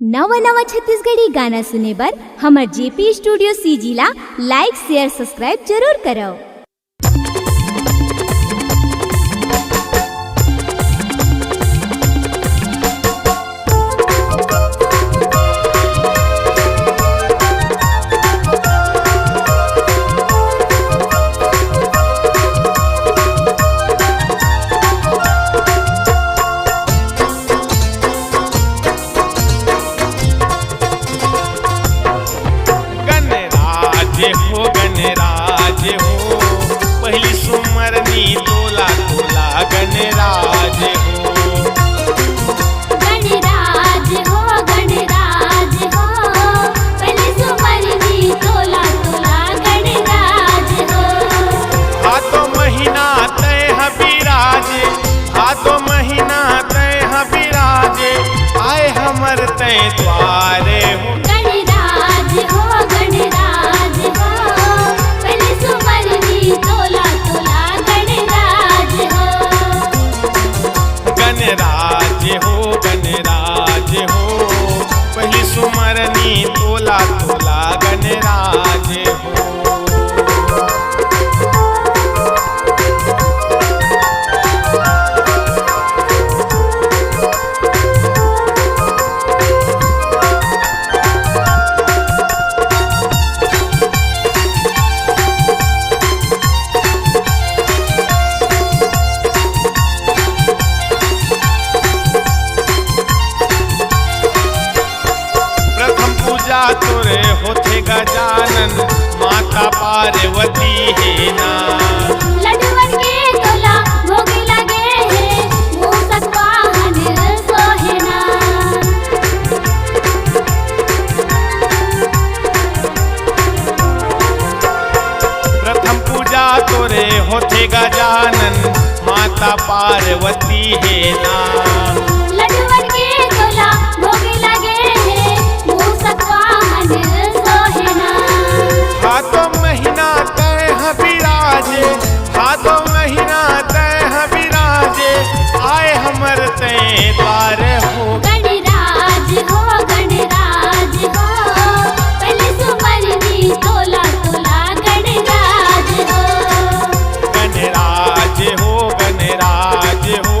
नवा नवा छत्तीसगढ़ी गाना सुने बर हमर जेपी स्टूडियो सीजी ला लाइक शेयर सब्सक्राइब जरूर करो। गणराज हो पहली सुमरनी तोला तोला गणराज हो। गणराज हो गणराज हो पहली सुमरनी तोला तोला गणराज हो। हाथों महीना तय हबीराजे हाथों महीना तय हबीराजे आए हमर तय द्वारे हो। गणराज हो गणराज हो पहली सुमरनी तोला तोला गणराज हो। गणराज हो गणराज हो पहली सुमरनी तोला तोला गणराज हो। तोरे होथे गजानन माता पार्वती है ना। लड्डूवन के तोला भोग लगे है मूषक वाहन सोहे ना। प्रथम पूजा तोरे होथे गजानन माता पार्वती है ना। लड्डूवन के तोला भोग लगे है मूषक वाहन सोहे ना। हाथों महीना तय हबीराजे हाथों महीना तय हबीराजे आए हमर तय द्वार हो। गणराज हो गणराज हो पहली सुमरनी तोला तोला गणराज हो। गणराज हो गणराज हो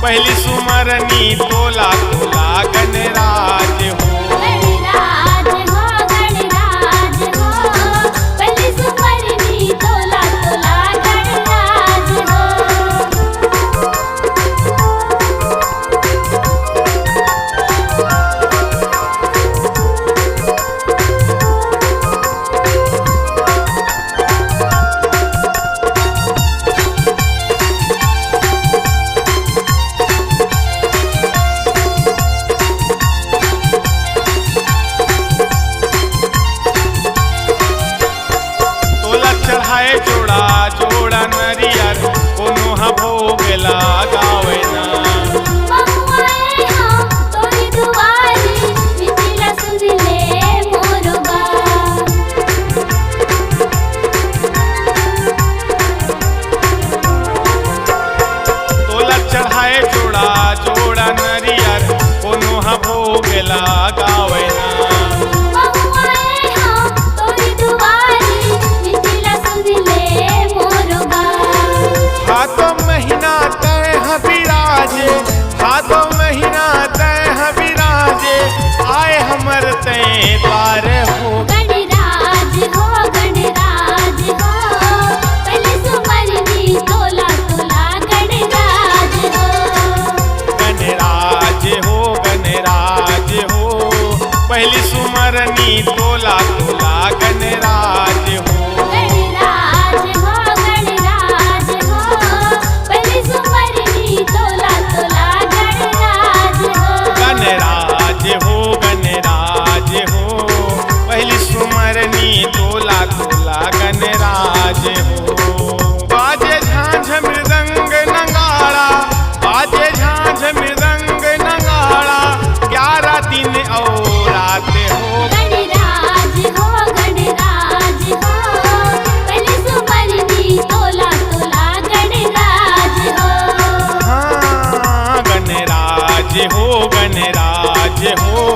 पहली सुमरनी तोला तोला गणराज हो। गणराज हो गणराज हो पहली सुमरनी तोला तोला गणराज हो। चढ़ाए जोड़ा जोड़ा नरियर कोनो हा भोग लगावे ना। महुआए हाँ तोरी दुआरी मिथिला सुन ले मोर बात। तोला चढ़ाए जोड़ा जोड़ा नरियर कोनो हा भोग लगावे ना। महुआए हाँ तोरी दुआरी मिथिला सुन ले मोर बात। हाथों महीना तय हबीराजे हाथों महीना तय हबीराजे आए हमर तय द्वार हो। गणराज हो गणराज हो पहली सुमरनी तोला तोला गणराज हो। गणराज हो गणराज हो पहली सुमरनी तोला तोला गणराज हो। गणराज हो गणराज हो पहली सुमरनी तोला तोला गणराज हो। गणराज हो गणराज हो पहली सुमरनी तोला तोला गणराज हो। बाजे झांझ मृदंग नगाड़ा बाजे झांझ मृदंग नगाड़ा 11 दिन और रात हो। गणराज हो गणराज हो पहली सुमरनी तोला तोला गणराज हो। हाँ गणराज हो गणराज हो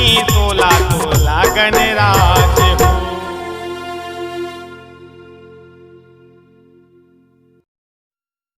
तो